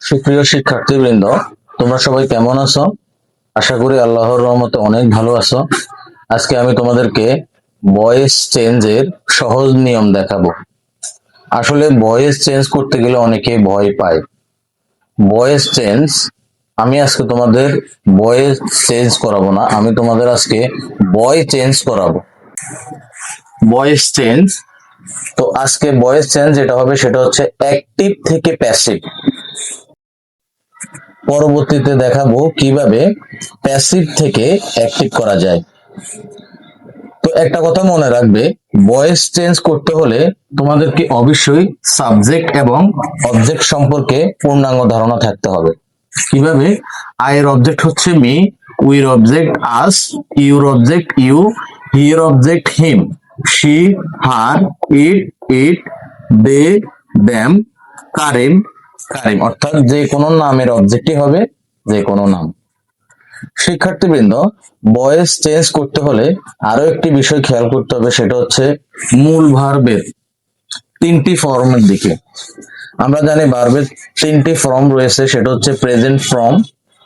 সুপ্রিয় শিক্ষার্থীবৃন্দ, তোমরা সবাই কেমন আছো? আশা করি আল্লাহর রহমতে অনেক ভালো আছো। আজকে আমি তোমাদেরকে ভয়েস চেঞ্জের সহজ নিয়ম দেখাবো। আসলে ভয়েস চেঞ্জ করতে গেলে অনেকে ভয় পায়। ভয়েস চেঞ্জ আমি আজকে তোমাদের ভয়েস চেঞ্জ করাবো না, আমি তোমাদের আজকে ভয় চেঞ্জ করাবো। ভয়েস চেঞ্জ, তো আজকে ভয়েস চেঞ্জ যেটা হবে সেটা হচ্ছে অ্যাক্টিভ থেকে প্যাসিভ। পরবর্তীতে দেখাবো কিভাবে প্যাসিভ থেকে অ্যাক্টিভ করা যায়। তো একটা কথা মনে রাখবে, ভয়েস চেঞ্জ করতে হলে তোমাদেরকে অবশ্যই সাবজেক্ট এবং অবজেক্ট সম্পর্কে পূর্ণাঙ্গ ধারণা থাকতে হবে। কিভাবে? আয়ের অবজেক্ট হচ্ছে মি, উইর অবজেক্ট আস, ইউর অবজেক্ট ইউ, হির object him, she her, it they them, Karim Karim, অর্থাৎ যে কোনো নামের অবজেক্টই হবে, যে কোনো নাম। শিক্ষার্থীবৃন্দ, ভয়েস চেঞ্জ করতে হলে আরো একটি বিষয় খেয়াল করতে হবে, সেটা হচ্ছে মূল ভার্বের তিনটি ফর্মের দিকে। আমরা জানি ভার্বের তিনটি ফর্ম রয়েছে, সেটা হচ্ছে প্রেজেন্ট ফর্ম,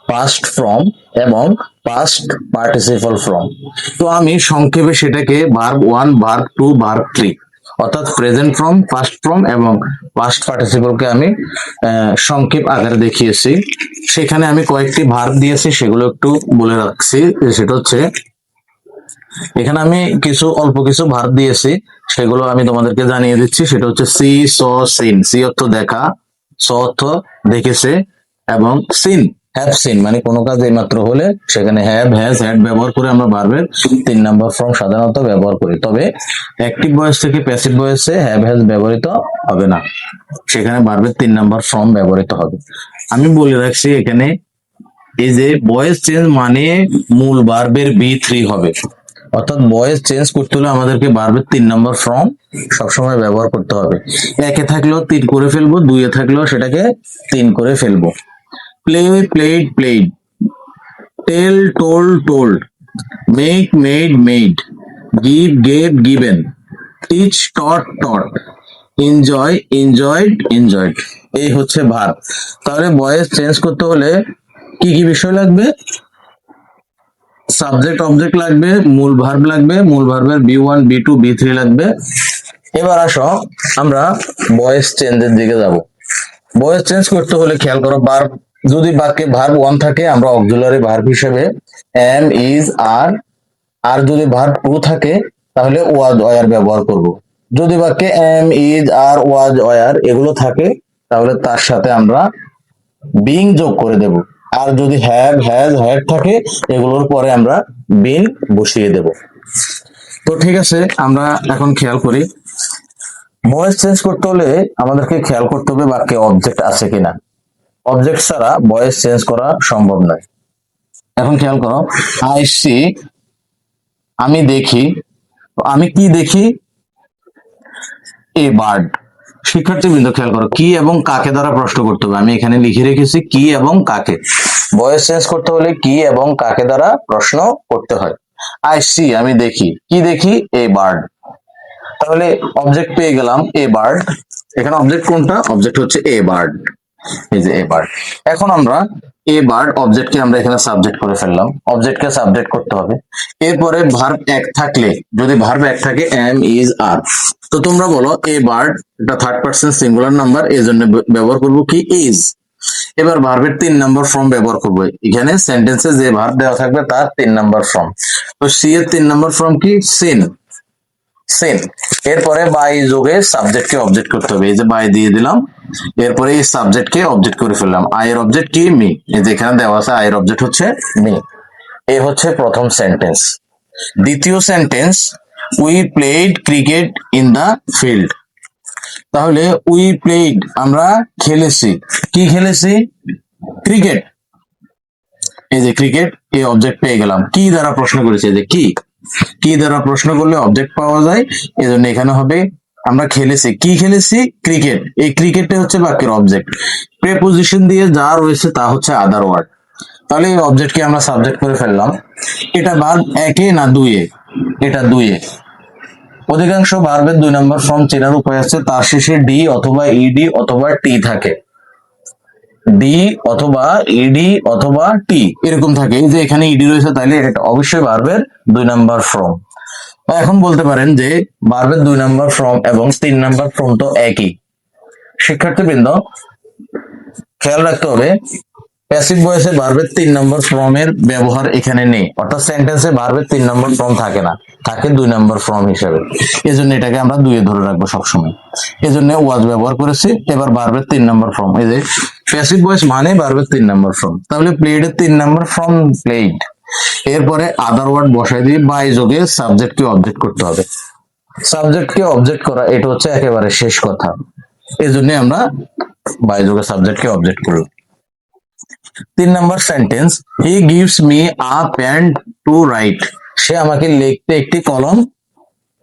পাস্ট ফর্ম এবং পাস্ট পার্টিসিপল ফর্ম। তো আমি সংক্ষেপে সেটাকে ভার্ব 1, ভার্ব 2, ভার্ব 3, অর্থাৎ প্রেজেন্ট ফর্ম, পাস্ট ফর্ম এবং পাস্ট পার্টিসিপলকে আমি সংক্ষেপ আকারে দেখিয়েছি। সেখানে আমি কয়েকটি ভার্ব দিয়েছি, সেগুলো একটু বলে রাখছি। সেটা হচ্ছে, এখানে আমি অল্প কিছু ভার্ব দিয়েছি, সেগুলো আমি তোমাদেরকে জানিয়ে দিচ্ছি। সেটা হচ্ছে সি, স, সিন। সি অর্থ দেখা, স অর্থ দেখেছে, এবং সিন হ্যাভ সিন, মানে কোনো কাজ এইমাত্র হলে সেখানে হ্যাভ, হ্যাজ, হ্যাড ব্যবহার করে আমরা ভার্বের 3 নাম্বার ফর্ম সাধারণত ব্যবহার করি। তবে অ্যাক্টিভ ভয়েস থেকে প্যাসিভ ভয়েসে হ্যাভ, হ্যাজ ব্যবহৃত হবে না, সেখানে ভার্বের 3 নাম্বার ফর্ম ব্যবহৃত হবে। আমি বলে রাখছি এখানে, এই যে ভয়েস চেঞ্জ মানে মূল ভার্বের B3 হবে, অর্থাৎ ভয়েস চেঞ্জ করতে হলে আমাদেরকে ভার্বের 3 নম্বর ফর্ম সবসময় ব্যবহার করতে হবে। একে থাকলেও 3 করে ফেলবো, 2 এ থাকলেও সেটাকে 3 করে ফেলবো। Play, played, played, tell, told, told, make, made, made, give, gave, given, teach, taught, taught, enjoy, enjoyed, enjoyed. এই হচ্ছে ভার্ব। তাহলে ভয়েস চেঞ্জ করতে হলে কি কি বিষয় লাগবে? সাবজেক্ট অবজেক্ট লাগবে, মূল ভার্ব লাগবে, মূল ভার্বের B1, B2, B3 লাগবে। এবার আসো আমরা ভয়েস চেঞ্জের দিকে যাব। ভয়েস চেঞ্জ করতে হলে খেয়াল করো, ভার্ব যদি বাক্যে ভার্ব 1 থাকে আমরা অক্সিলারি ভার্ব হিসেবে am, is, are, আর যদি ভার্ব 2 থাকে তাহলে was, were ব্যবহার করব। যদি বাক্যে am, is, are, was, were এগুলো থাকে তাহলে তার সাথে আমরা বিং যোগ করে দেব। আর যদি হ্যাভ, হ্যাজ, হ্যাড থাকে এগুলোর পরে আমরা বিং বসিয়ে দেব। তো ঠিক আছে, আমরা এখন খেয়াল করি ভয়েস চেঞ্জ করতে হলে আমাদেরকে খেয়াল করতে হবে বাক্যে অবজেক্ট আছে কিনা। অবজেক্ট ছাড়া ভয়েস চেঞ্জ করা সম্ভব নয়। এখন খেয়াল করো, আই সি, আমি দেখি। আমি কি দেখি? A bird. শিক্ষার্থীবৃন্দ খেয়াল করো, কি এবং কাকে দ্বারা প্রশ্ন করতে হবে। আমি এখানে লিখে রেখেছি কি এবং কাকে। ভয়েস চেঞ্জ করতে হলে কি এবং কাকে দ্বারা প্রশ্ন করতে হয়। আই সি, আমি দেখি। কি দেখি? A bird. তাহলে অবজেক্ট পেয়ে গেলাম এ বার্ড। এখানে অবজেক্ট কোনটা? অবজেক্ট হচ্ছে এ বার্ড, এই যে এ বার্ড। এখন আমরা এ বার্ড অবজেক্টকে আমরা এখানে সাবজেক্ট করে ফেললাম, অবজেক্টকে সাবজেক্ট করতে হবে। এরপরে ভার্ব 1 থাকলে, যদি ভার্ব 1 থাকে am, is, are, তো তোমরা বলো এ বার্ড, এটা থার্ড পারসন সিঙ্গুলার নাম্বার, এই জন্য ব্যবহার করব কি? is। এবার ভার্বের 3 নাম্বার ফর্ম ব্যবহার করব। এখানে সেন্টেন্সে যে ভার্ব দেওয়া থাকবে তার 3 নাম্বার ফর্ম। তো সি এর 3 নাম্বার ফর্ম কি? Seen, seen. এরপরে বাই যোগে সাবজেক্টকে অবজেক্ট করতে হবে, এই যে বাই দিয়ে দিলাম। এরপরে এই সাবজেক্টকে অবজেক্ট করে ফেললাম। আয়ের অবজেক্ট কি? মি। এই যে এখানে দেওয়া আছে আয়ের অবজেক্ট হচ্ছে মি। এই হচ্ছে প্রথম সেন্টেন্স। দ্বিতীয় sentence, we played cricket in the field. তাহলে উই প্লেড, আমরা খেলেছি। কি খেলেছি? ক্রিকেট। এই যে ক্রিকেট, এই অবজেক্ট পেয়ে গেলাম। কি দ্বারা প্রশ্ন করেছে? যে কি, কি দ্বারা প্রশ্ন করলে অবজেক্ট পাওয়া যায়, এজন্য এখানে হবে আমরা খেলেছি। কি খেলেছি? ক্রিকেট। এই ক্রিকেটটা হচ্ছে বাক্যের অবজেক্ট। প্রেপোজিশন দিয়ে যা রয়েছে তা হচ্ছে আদার ওয়ার্ড। তাহলে এই অবজেক্টকে আমরা সাবজেক্ট করে ফেললাম। এটা ভার্ব 1 এ না 2 এ? এটা 2 এ। অধিকাংশ ভার্বের 2 নম্বর ফর্ম চেনার উপায় আছে, তার শেষে ডি অথবা ইডি অথবা টি থাকে। ডি অথবা ইডি অথবা টি এরকম থাকে। এই যে এখানে ইডি রয়েছে, তাহলে এটা অবশ্যই ভার্বের 2 নাম্বার ফর্ম। এখন বলতে পারেন যে ভার্বের 2 নাম্বার ফর্ম এবং 3 নাম্বার ফর্ম তো একই। শিক্ষার্থীবৃন্দ খেয়াল রাখতে হবে, প্যাসিভ ভয়েসে ভার্বের 3 নম্বর ফর্মের ব্যবহার এখানে নেই, অর্থাৎ সেন্টেন্সে ভার্বের 3 নম্বর ফর্ম থাকে না, থাকে 2 নম্বর ফর্ম হিসেবে। এজন্য এটাকে আমরা 2 এ ধরে রাখবো সবসময়। এজন্য ওয়াজ ব্যবহার করেছি। এবার ভার্বের 3 নম্বর ফর্ম, এই যে প্যাসিভ ভয়েস মানে ভার্বের 3 নম্বর ফর্ম, তাহলে প্লেড এর 3 নম্বর ফর্ম প্লেড। এরপরে আদার ওয়ার্ড বসাই দিয়ে বাই যোগে সাবজেক্টকে অবজেক্ট করতে হবে। সাবজেক্টকে অবজেক্ট করা এটা হচ্ছে একেবারে শেষ কথা, এজন্য আমরা বাই যোগে সাবজেক্টকে অবজেক্ট করলাম। 3 number sentence, he gives me a pen to write, সে আমাকে লিখতে একটি কলম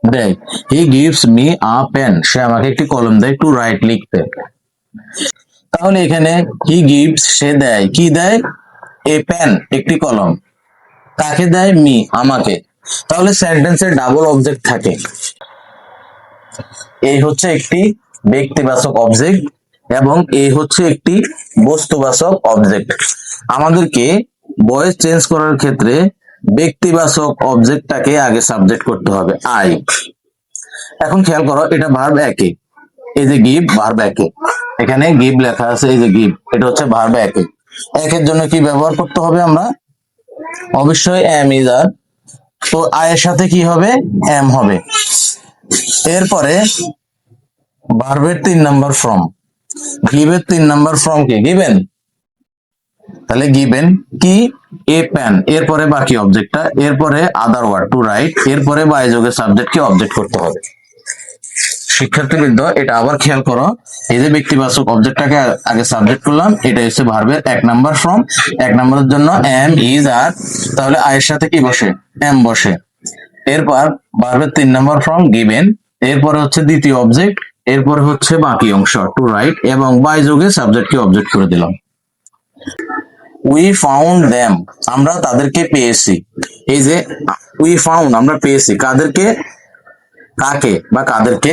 দেয়। He gives me a pen, সে আমাকে একটি কলম দেয়, টু রাইট লিখতে। তাহলে এখানে হি গিভস সে দেয়, কি দেয়? এ পেন একটি কলম। কাকে দেয়? মি আমাকে। তাহলে সেন্টেন্সে ডাবল অবজেক্ট থাকে। এই হচ্ছে একটি ব্যক্তিবাচক অবজেক্ট এবং এই হচ্ছে একটি বস্তুবাচক অবজেক্ট। আমাদেরকে ভয়েস চেঞ্জ করার ক্ষেত্রে ব্যক্তিবাচক অবজেক্টটাকে আগে সাবজেক্ট করতে হবে, আই। এখন খেয়াল করো, এটা ভার্ব একে, এই যে গিভ ভার্ব একে, এখানে গিভ লেখা আছে, এই যে গিভ, এটা হচ্ছে ভার্ব একে। একের জন্য কি ব্যবহার করতে হবে আমরা? অবশ্যই এম ইজ আর। তো আয়ের সাথে কি হবে? এম হবে। এরপরে ভার্বের 3 নাম্বার ফর্ম, গিভের 3 নাম্বার ফর্ম কি? গিভেন। তাহলে গিভেন কি? এ পেন, এরপরে বাকি অবজেক্টটা, এরপরে আদার ওয়ার্ড টু রাইট, এরপরে বাই যোগে সাবজেক্টকে অবজেক্ট করতে হবে। শিক্ষার্থীবৃন্দ এটা আবার খেয়াল করো, এই যে ব্যক্তিবাচক অবজেক্টটাকে আগে সাবজেক্ট করলাম, এটা হচ্ছে ভার্বের 1 নাম্বার ফর্ম। 1 নাম্বারের জন্য এম ইজ আর, তাহলে আয়ের সাথে কি বসে? এম বসে। এরপর ভার্বের 3 নাম্বার ফর্ম গিভেন, এরপরে হচ্ছে দ্বিতীয় অবজেক্ট, এরপরে হচ্ছে বাকি অংশ টু রাইট, এবং বাই যোগে সাবজেক্টকে অবজেক্ট করে দিলাম। উই ফাউন্ড দেম, আমরা তাদেরকে পেয়েছি। এই যে উই ফাউন্ড, আমরা পেয়েছি কাদেরকে? কাকে বা কাদেরকে?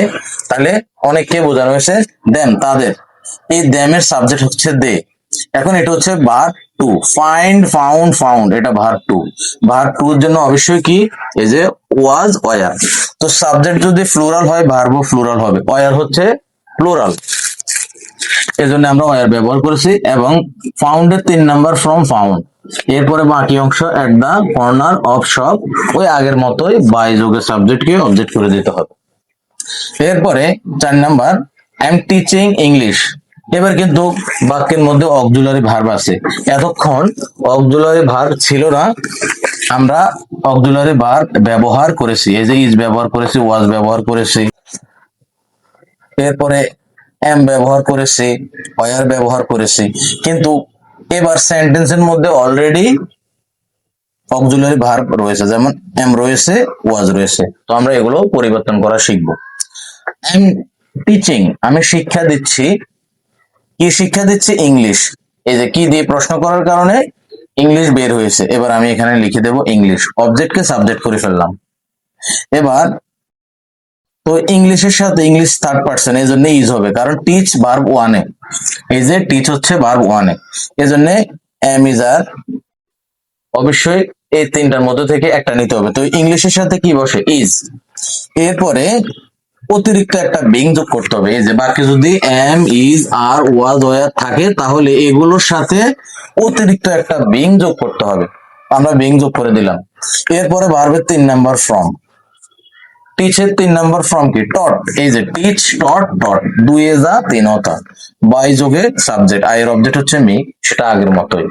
তাহলে অনেককে বোঝানো হয়েছে, দেম তাদের। এই দেমের সাবজেক্ট হচ্ছে দে। এখন এটা হচ্ছে verb two, find found found, এটা ভার্ব টু। ভার্ব টু এর জন্য অবশ্যই কি? এই যে ওয়াজ ওয়ার। তো সাবজেক্ট যদি ফ্লুরাল হয়, ভার্বও ফ্লুরাল হবে, ওয়ার হচ্ছে প্লুরাল, এজন্য আমরা ওয়ার ব্যবহার করেছি। এবং ফাউন্ডের 3 নাম্বার ফর্ম ফাউন্ড, এরপরে বাকি অংশ এট দা কর্নার অফ শপ, ওই আগের মতোই বাই যোগে সাবজেক্টকে অবজেক্ট করে দিতে হবে। এরপরে 4 number, I am teaching English. এবার কিন্তু বাক্যের মধ্যে অক্সিলারি ভার্ব আছে, এতক্ষণ অক্সিলারি ভার্ব ছিল না, আমরা অক্সিলারি ভার্ব ব্যবহার করেছি, এই যে ইজ ব্যবহার করেছি, ওয়াজ ব্যবহার করেছি, এরপরে এম ব্যবহার করেছি, ওয়ার ব্যবহার করেছি, কিন্তু এবার সেন্টেন্সের মধ্যে অলরেডি অক্সিলারি ভার্ব রয়েছে, যেমন এম রয়েছে, ওয়াজ রয়েছে। তো আমরা এগুলো পরিবর্তন করা শিখবো। আই এম টিচিং, আমি শিক্ষা দিচ্ছি। কি শিক্ষা দিচ্ছি? ইংলিশ। এই যে কি দিয়ে প্রশ্ন করার কারণে ইংলিশ বের হয়েছে। এবার আমি এখানে লিখে দেব ইংলিশ, অবজেক্টকে সাবজেক্ট করে ফেললাম। এবার তো ইংলিশের সাথে ইংলিশ থার্ড পারসন, এই জন্য ইজ হবে, কারণ টিচ ভার্ব ওয়ানে, এই যে টিচ হচ্ছে ভার্ব ওয়ানে, এই জন্য এম ইজ আর, অবশ্যই এই তিনটার মধ্যে থেকে একটা নিতে হবে। তো ইংলিশের সাথে কি বসে? ইজ। এরপরে অতিরিক্ত একটা বিং যোগ করতে হবে। এই যে বাকি যদি am is are was were থাকে, তাহলে এগুলোর সাথে অতিরিক্ত একটা বিং যোগ করতে হবে। আমরা বিং যোগ করে দিলাম। এরপরে ভার্বের 3 নাম্বার ফর্ম, টিচের 3 নাম্বার ফর্ম কি? টট। এই যে টিচ টট টট, 2 এ যা 3 হতা, বাই যোগে সাবজেক্ট, আই এর অবজেক্ট হচ্ছে মি, সেটা আগের মতোই।